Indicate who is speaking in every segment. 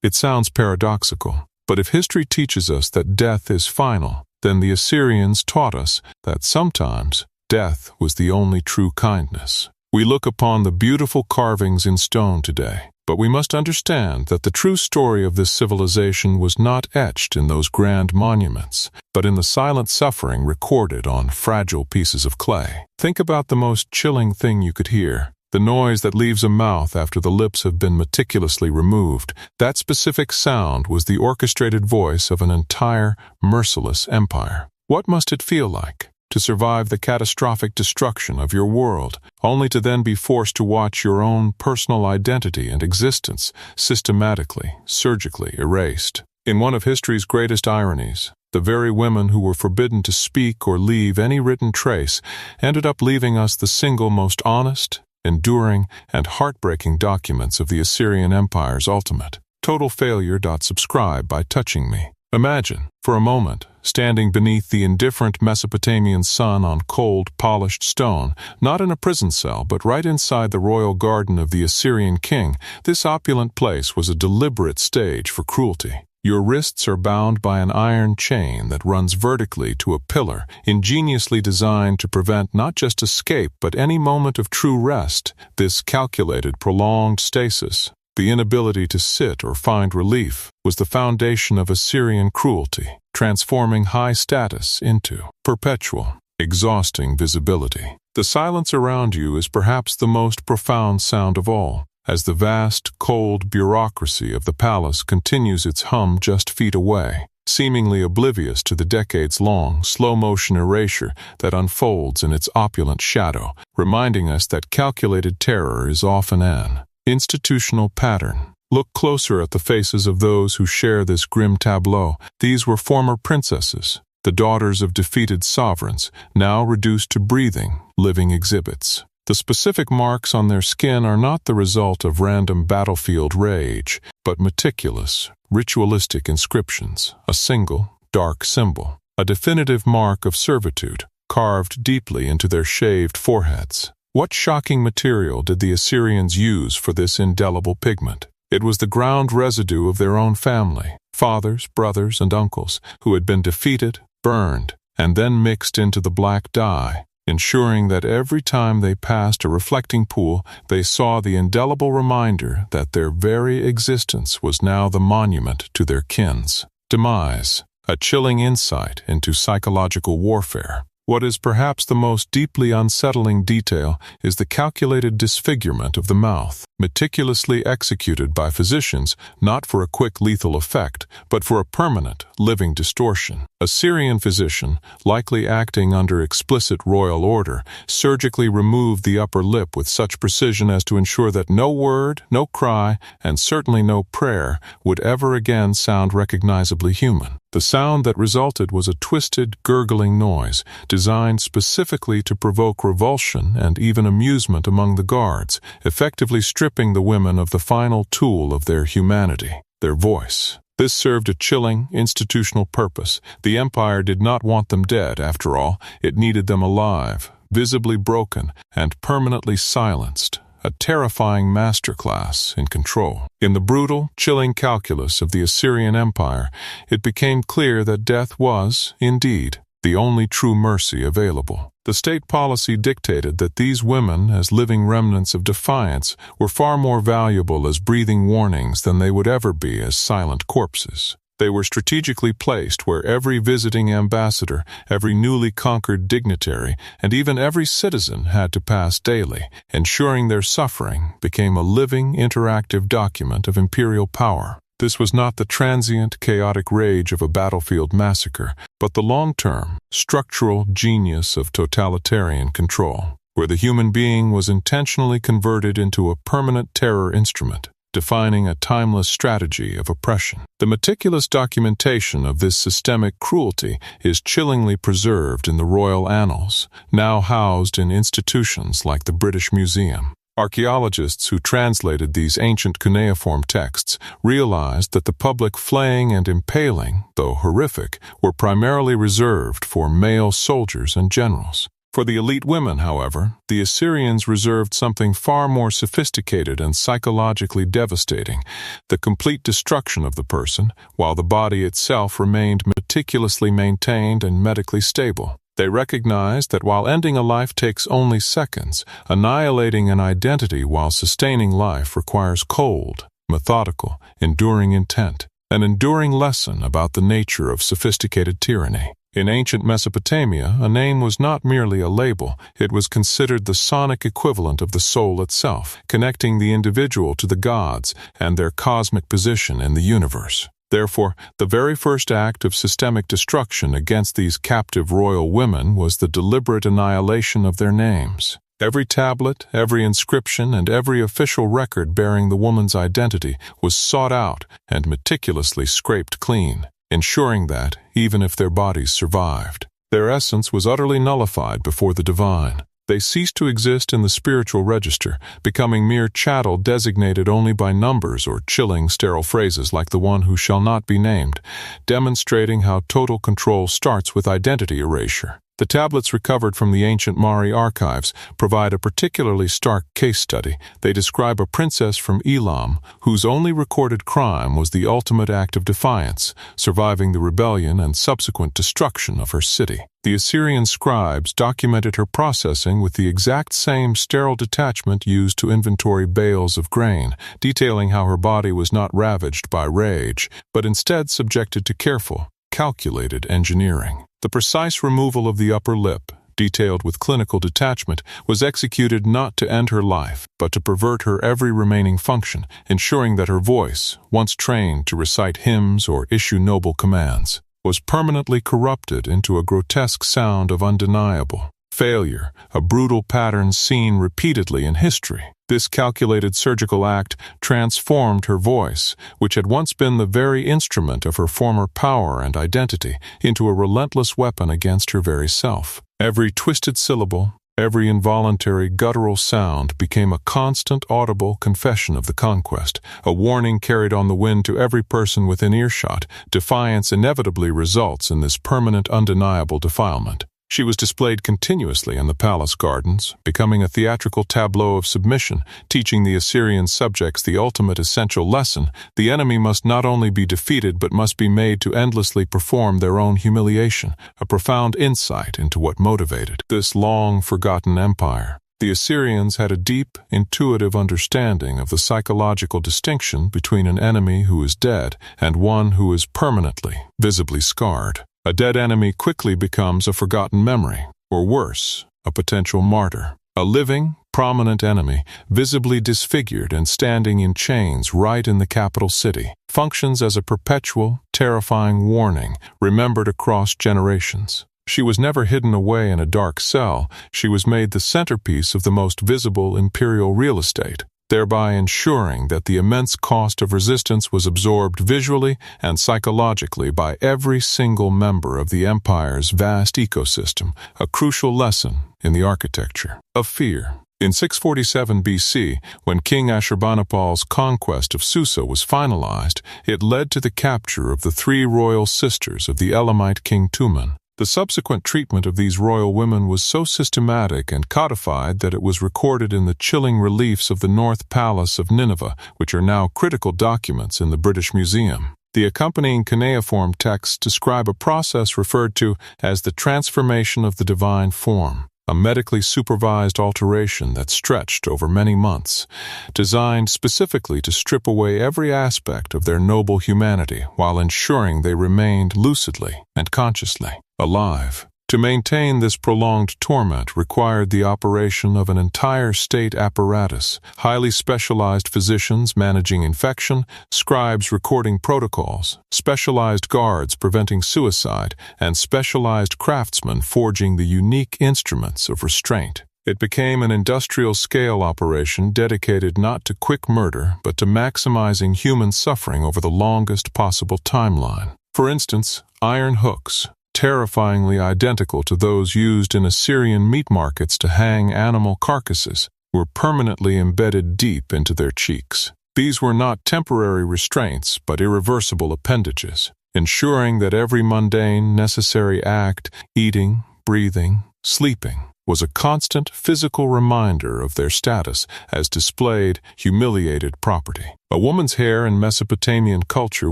Speaker 1: It sounds paradoxical, but if history teaches us that death is final, then the Assyrians taught us that sometimes death was the only true kindness. We look upon the beautiful carvings in stone today, but we must understand that the true story of this civilization was not etched in those grand monuments, but in the silent suffering recorded on fragile pieces of clay. Think about the most chilling thing you could hear. The noise that leaves a mouth after the lips have been meticulously removed. That specific sound was the orchestrated voice of an entire, merciless empire. What must it feel like to survive the catastrophic destruction of your world, only to then be forced to watch your own personal identity and existence systematically, surgically erased? In one of history's greatest ironies, the very women who were forbidden to speak or leave any written trace ended up leaving us the single most honest, enduring, and heartbreaking documents of the Assyrian Empire's ultimate. Total failure. Subscribe by touching me. Imagine, for a moment, standing beneath the indifferent Mesopotamian sun on cold, polished stone, not in a prison cell, but right inside the royal garden of the Assyrian king. This opulent place was a deliberate stage for cruelty. Your wrists are bound by an iron chain that runs vertically to a pillar, ingeniously designed to prevent not just escape but any moment of true rest. This calculated, prolonged stasis, the inability to sit or find relief, was the foundation of Assyrian cruelty, transforming high status into perpetual, exhausting visibility. The silence around you is perhaps the most profound sound of all, as the vast, cold bureaucracy of the palace continues its hum just feet away, seemingly oblivious to the decades-long, slow-motion erasure that unfolds in its opulent shadow, reminding us that calculated terror is often an institutional pattern. Look closer at the faces of those who share this grim tableau. These were former princesses, the daughters of defeated sovereigns, now reduced to breathing, living exhibits. The specific marks on their skin are not the result of random battlefield rage, but meticulous, ritualistic inscriptions, a single, dark symbol, a definitive mark of servitude, carved deeply into their shaved foreheads. What shocking material did the Assyrians use for this indelible pigment? It was the ground residue of their own family, fathers, brothers, and uncles, who had been defeated, burned, and then mixed into the black dye, ensuring that every time they passed a reflecting pool, they saw the indelible reminder that their very existence was now the monument to their kin's demise, a chilling insight into psychological warfare. What is perhaps the most deeply unsettling detail is the calculated disfigurement of the mouth, meticulously executed by physicians not for a quick lethal effect, but for a permanent, living distortion. A Syrian physician, likely acting under explicit royal order, surgically removed the upper lip with such precision as to ensure that no word, no cry, and certainly no prayer would ever again sound recognizably human. The sound that resulted was a twisted, gurgling noise, designed specifically to provoke revulsion and even amusement among the guards, effectively stripping the women of the final tool of their humanity, their voice. This served a chilling, institutional purpose. The empire did not want them dead, after all. It needed them alive, visibly broken, and permanently silenced. A terrifying masterclass in control. In the brutal, chilling calculus of the Assyrian Empire, it became clear that death was, indeed, the only true mercy available. The state policy dictated that these women, as living remnants of defiance, were far more valuable as breathing warnings than they would ever be as silent corpses. They were strategically placed where every visiting ambassador, every newly conquered dignitary, and even every citizen had to pass daily, ensuring their suffering became a living, interactive document of imperial power. This was not the transient, chaotic rage of a battlefield massacre, but the long-term, structural genius of totalitarian control, where the human being was intentionally converted into a permanent terror instrument, defining a timeless strategy of oppression. The meticulous documentation of this systemic cruelty is chillingly preserved in the royal annals, now housed in institutions like the British Museum. Archaeologists who translated these ancient cuneiform texts realized that the public flaying and impaling, though horrific, were primarily reserved for male soldiers and generals. For the elite women, however, the Assyrians reserved something far more sophisticated and psychologically devastating: the complete destruction of the person, while the body itself remained meticulously maintained and medically stable. They recognized that while ending a life takes only seconds, annihilating an identity while sustaining life requires cold, methodical, enduring intent, an enduring lesson about the nature of sophisticated tyranny. In ancient Mesopotamia, a name was not merely a label, it was considered the sonic equivalent of the soul itself, connecting the individual to the gods and their cosmic position in the universe. Therefore, the very first act of systemic destruction against these captive royal women was the deliberate annihilation of their names. Every tablet, every inscription, and every official record bearing the woman's identity was sought out and meticulously scraped clean, ensuring that, even if their bodies survived, their essence was utterly nullified before the divine. They ceased to exist in the spiritual register, becoming mere chattel designated only by numbers or chilling, sterile phrases like the one who shall not be named, demonstrating how total control starts with identity erasure. The tablets recovered from the ancient Mari archives provide a particularly stark case study. They describe a princess from Elam whose only recorded crime was the ultimate act of defiance, surviving the rebellion and subsequent destruction of her city. The Assyrian scribes documented her processing with the exact same sterile detachment used to inventory bales of grain, detailing how her body was not ravaged by rage, but instead subjected to careful, calculated engineering. The precise removal of the upper lip, detailed with clinical detachment, was executed not to end her life, but to pervert her every remaining function, ensuring that her voice, once trained to recite hymns or issue noble commands, was permanently corrupted into a grotesque sound of undeniable failure, a brutal pattern seen repeatedly in history. This calculated surgical act transformed her voice, which had once been the very instrument of her former power and identity, into a relentless weapon against her very self. Every twisted syllable, every involuntary guttural sound became a constant audible confession of the conquest, a warning carried on the wind to every person within earshot. Defiance inevitably results in this permanent, undeniable defilement. She was displayed continuously in the palace gardens, becoming a theatrical tableau of submission, teaching the Assyrian subjects the ultimate essential lesson: the enemy must not only be defeated but must be made to endlessly perform their own humiliation, a profound insight into what motivated this long-forgotten empire. The Assyrians had a deep, intuitive understanding of the psychological distinction between an enemy who is dead and one who is permanently, visibly scarred. A dead enemy quickly becomes a forgotten memory, or worse, a potential martyr. A living, prominent enemy, visibly disfigured and standing in chains right in the capital city, functions as a perpetual, terrifying warning, remembered across generations. She was never hidden away in a dark cell. She was made the centerpiece of the most visible imperial real estate, thereby ensuring that the immense cost of resistance was absorbed visually and psychologically by every single member of the empire's vast ecosystem, a crucial lesson in the architecture of fear. In 647 BC, when King Ashurbanipal's conquest of Susa was finalized, it led to the capture of the 3 royal sisters of the Elamite king Tuman. The subsequent treatment of these royal women was so systematic and codified that it was recorded in the chilling reliefs of the North Palace of Nineveh, which are now critical documents in the British Museum. The accompanying cuneiform texts describe a process referred to as the transformation of the divine form, a medically supervised alteration that stretched over many months, designed specifically to strip away every aspect of their noble humanity while ensuring they remained lucidly and consciously alive. To maintain this prolonged torment required the operation of an entire state apparatus, highly specialized physicians managing infection, scribes recording protocols, specialized guards preventing suicide, and specialized craftsmen forging the unique instruments of restraint. It became an industrial-scale operation dedicated not to quick murder but to maximizing human suffering over the longest possible timeline. For instance, iron hooks, terrifyingly identical to those used in Assyrian meat markets to hang animal carcasses, were permanently embedded deep into their cheeks. These were not temporary restraints, but irreversible appendages, ensuring that every mundane, necessary act, eating, breathing, sleeping, was a constant physical reminder of their status as displayed, humiliated property. A woman's hair in Mesopotamian culture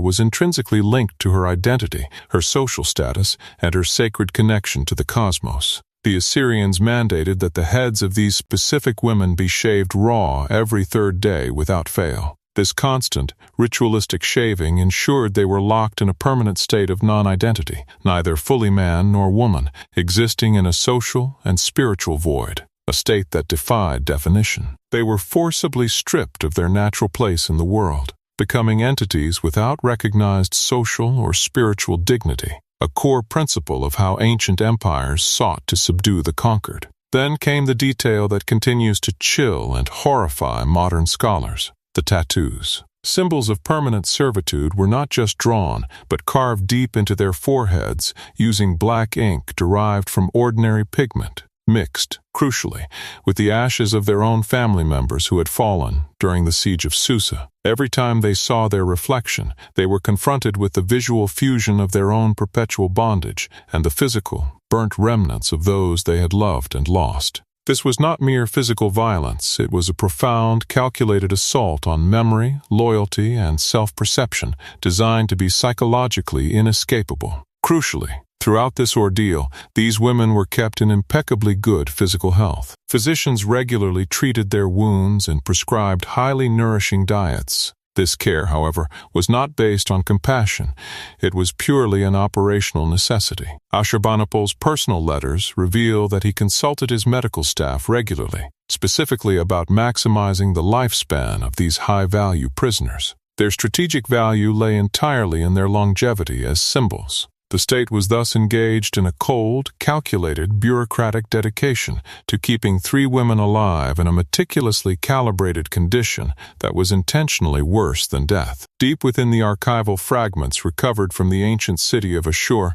Speaker 1: was intrinsically linked to her identity, her social status, and her sacred connection to the cosmos. The Assyrians mandated that the heads of these specific women be shaved raw every third day without fail. This constant, ritualistic shaving ensured they were locked in a permanent state of non-identity, neither fully man nor woman, existing in a social and spiritual void, a state that defied definition. They were forcibly stripped of their natural place in the world, becoming entities without recognized social or spiritual dignity, a core principle of how ancient empires sought to subdue the conquered. Then came the detail that continues to chill and horrify modern scholars. The tattoos. Symbols of permanent servitude were not just drawn, but carved deep into their foreheads using black ink derived from ordinary pigment, mixed, crucially, with the ashes of their own family members who had fallen during the siege of Susa. Every time they saw their reflection, they were confronted with the visual fusion of their own perpetual bondage and the physical, burnt remnants of those they had loved and lost. This was not mere physical violence, it was a profound, calculated assault on memory, loyalty, and self-perception, designed to be psychologically inescapable. Crucially, throughout this ordeal, these women were kept in impeccably good physical health. Physicians regularly treated their wounds and prescribed highly nourishing diets. This care, however, was not based on compassion. It was purely an operational necessity. Ashurbanipal's personal letters reveal that he consulted his medical staff regularly, specifically about maximizing the lifespan of these high-value prisoners. Their strategic value lay entirely in their longevity as symbols. The state was thus engaged in a cold, calculated, bureaucratic dedication to keeping 3 women alive in a meticulously calibrated condition that was intentionally worse than death. Deep within the archival fragments recovered from the ancient city of Ashur,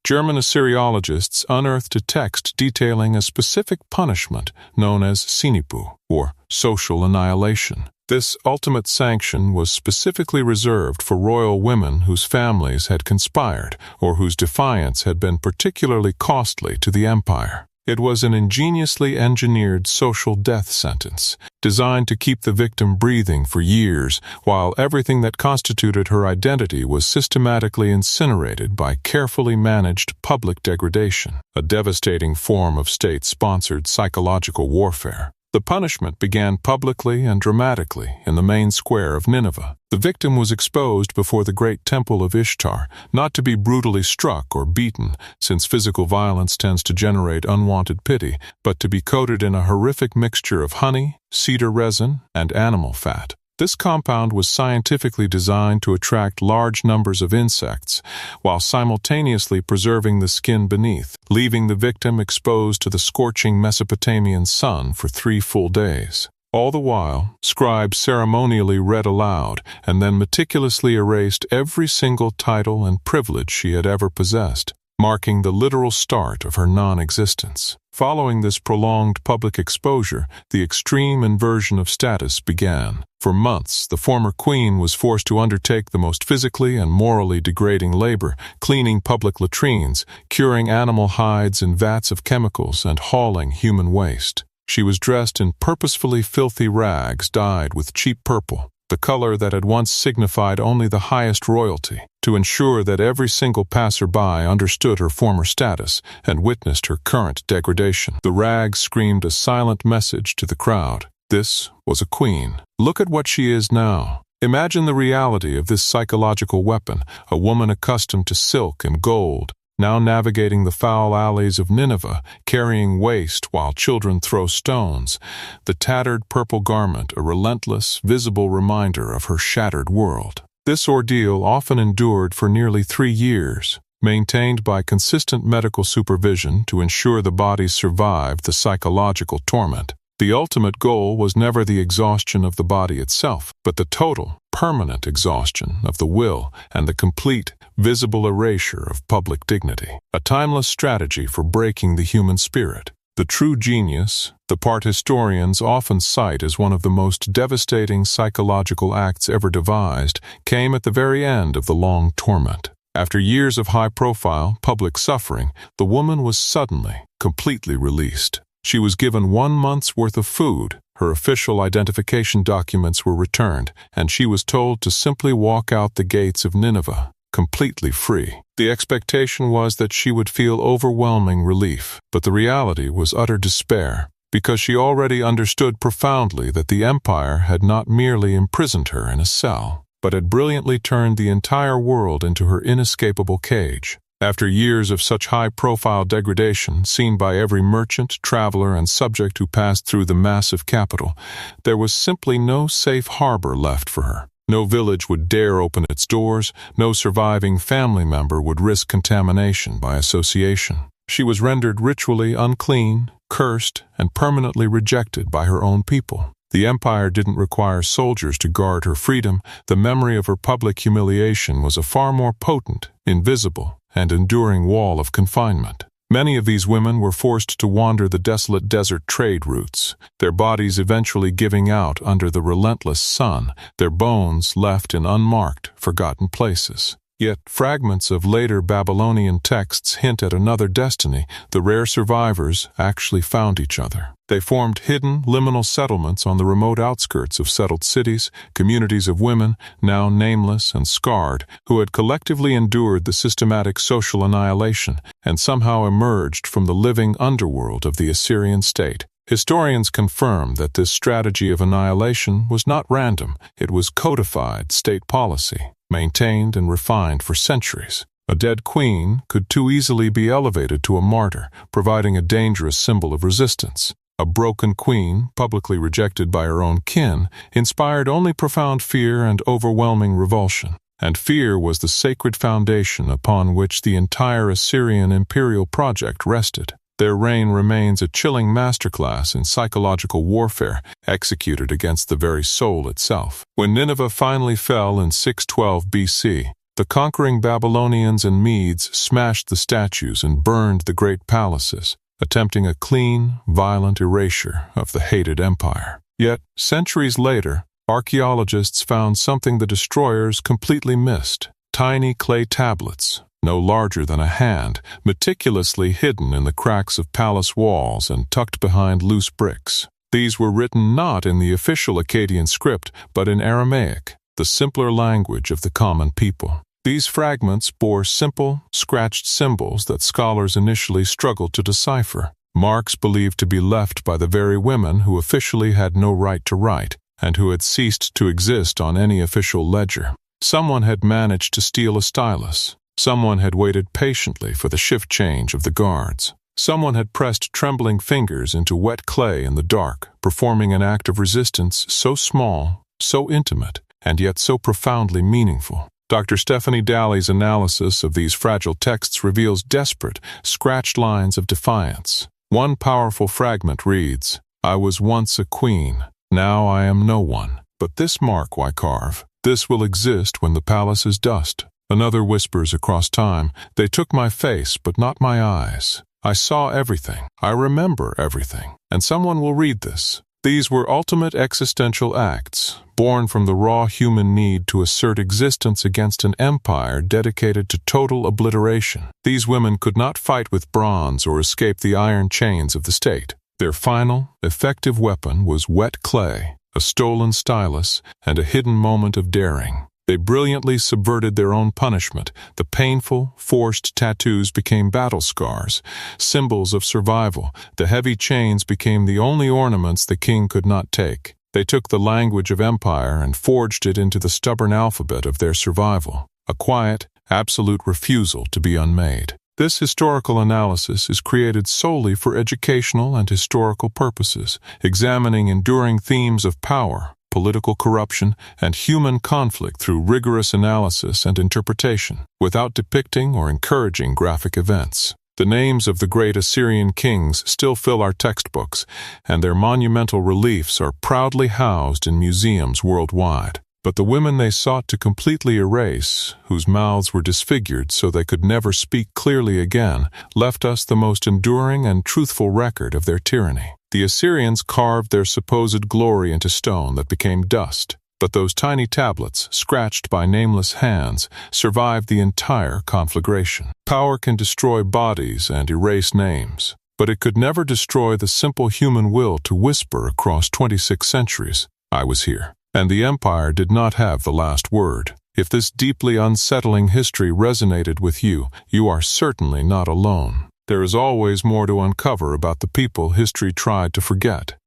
Speaker 1: German Assyriologists unearthed a text detailing a specific punishment known as sinipu, or social annihilation. This ultimate sanction was specifically reserved for royal women whose families had conspired or whose defiance had been particularly costly to the empire. It was an ingeniously engineered social death sentence, designed to keep the victim breathing for years, while everything that constituted her identity was systematically incinerated by carefully managed public degradation, a devastating form of state-sponsored psychological warfare. The punishment began publicly and dramatically in the main square of Nineveh. The victim was exposed before the great temple of Ishtar, not to be brutally struck or beaten, since physical violence tends to generate unwanted pity, but to be coated in a horrific mixture of honey, cedar resin, and animal fat. This compound was scientifically designed to attract large numbers of insects, while simultaneously preserving the skin beneath, leaving the victim exposed to the scorching Mesopotamian sun for 3 full days. All the while, scribes ceremonially read aloud and then meticulously erased every single title and privilege she had ever possessed, marking the literal start of her non-existence. Following this prolonged public exposure, the extreme inversion of status began. For months, the former queen was forced to undertake the most physically and morally degrading labor, cleaning public latrines, curing animal hides in vats of chemicals, and hauling human waste. She was dressed in purposefully filthy rags dyed with cheap purple, the color that had once signified only the highest royalty, to ensure that every single passerby understood her former status and witnessed her current degradation. The rags screamed a silent message to the crowd. This was a queen. Look at what she is now. Imagine the reality of this psychological weapon, a woman accustomed to silk and gold, now navigating the foul alleys of Nineveh, carrying waste while children throw stones, the tattered purple garment a relentless, visible reminder of her shattered world. This ordeal often endured for nearly 3 years, maintained by consistent medical supervision to ensure the body survived the psychological torment. The ultimate goal was never the exhaustion of the body itself, but the total, permanent exhaustion of the will and the complete, visible erasure of public dignity. A timeless strategy for breaking the human spirit. The true genius, the part historians often cite as one of the most devastating psychological acts ever devised, came at the very end of the long torment. After years of high-profile, public suffering, the woman was suddenly, completely released. She was given 1 month's worth of food, her official identification documents were returned, and she was told to simply walk out the gates of Nineveh, completely free. The expectation was that she would feel overwhelming relief, but the reality was utter despair, because she already understood profoundly that the empire had not merely imprisoned her in a cell, but had brilliantly turned the entire world into her inescapable cage. After years of such high-profile degradation, seen by every merchant, traveler, and subject who passed through the massive capital, there was simply no safe harbor left for her. No village would dare open its doors, no surviving family member would risk contamination by association. She was rendered ritually unclean, cursed, and permanently rejected by her own people. The empire didn't require soldiers to guard her freedom. The memory of her public humiliation was a far more potent, invisible, and enduring wall of confinement. Many of these women were forced to wander the desolate desert trade routes, their bodies eventually giving out under the relentless sun, their bones left in unmarked, forgotten places. Yet fragments of later Babylonian texts hint at another destiny. The rare survivors actually found each other. They formed hidden, liminal settlements on the remote outskirts of settled cities, communities of women, now nameless and scarred, who had collectively endured the systematic social annihilation and somehow emerged from the living underworld of the Assyrian state. Historians confirm that this strategy of annihilation was not random. It was codified state policy, maintained and refined for centuries. A dead queen could too easily be elevated to a martyr, providing a dangerous symbol of resistance. A broken queen, publicly rejected by her own kin, inspired only profound fear and overwhelming revulsion. And fear was the sacred foundation upon which the entire Assyrian imperial project rested. Their reign remains a chilling masterclass in psychological warfare executed against the very soul itself. When Nineveh finally fell in 612 BC, the conquering Babylonians and Medes smashed the statues and burned the great palaces, attempting a clean, violent erasure of the hated empire. Yet, centuries later, archaeologists found something the destroyers completely missed: tiny clay tablets, no larger than a hand, meticulously hidden in the cracks of palace walls and tucked behind loose bricks. These were written not in the official Akkadian script, but in Aramaic, the simpler language of the common people. These fragments bore simple, scratched symbols that scholars initially struggled to decipher, marks believed to be left by the very women who officially had no right to write, and who had ceased to exist on any official ledger. Someone had managed to steal a stylus. Someone had waited patiently for the shift change of the guards. Someone had pressed trembling fingers into wet clay in the dark, performing an act of resistance so small, so intimate, and yet so profoundly meaningful. Dr. Stephanie Daly's analysis of these fragile texts reveals desperate, scratched lines of defiance. One powerful fragment reads, "I was once a queen, now I am no one. But this mark why carve? This will exist when the palace is dust." Another whispers across time, "They took my face, but not my eyes. I saw everything. I remember everything." And someone will read this. These were ultimate existential acts, born from the raw human need to assert existence against an empire dedicated to total obliteration. These women could not fight with bronze or escape the iron chains of the state. Their final, effective weapon was wet clay, a stolen stylus, and a hidden moment of daring. They brilliantly subverted their own punishment. The painful, forced tattoos became battle scars, symbols of survival. The heavy chains became the only ornaments the king could not take. They took the language of empire and forged it into the stubborn alphabet of their survival, a quiet, absolute refusal to be unmade. This historical analysis is created solely for educational and historical purposes, examining enduring themes of power, political corruption, and human conflict through rigorous analysis and interpretation, without depicting or encouraging graphic events. The names of the great Assyrian kings still fill our textbooks, and their monumental reliefs are proudly housed in museums worldwide. But the women they sought to completely erase, whose mouths were disfigured so they could never speak clearly again, left us the most enduring and truthful record of their tyranny. The Assyrians carved their supposed glory into stone that became dust, but those tiny tablets, scratched by nameless hands, survived the entire conflagration. Power can destroy bodies and erase names, but it could never destroy the simple human will to whisper across 26 centuries, "I was here." And the empire did not have the last word. If this deeply unsettling history resonated with you, you are certainly not alone. There is always more to uncover about the people history tried to forget.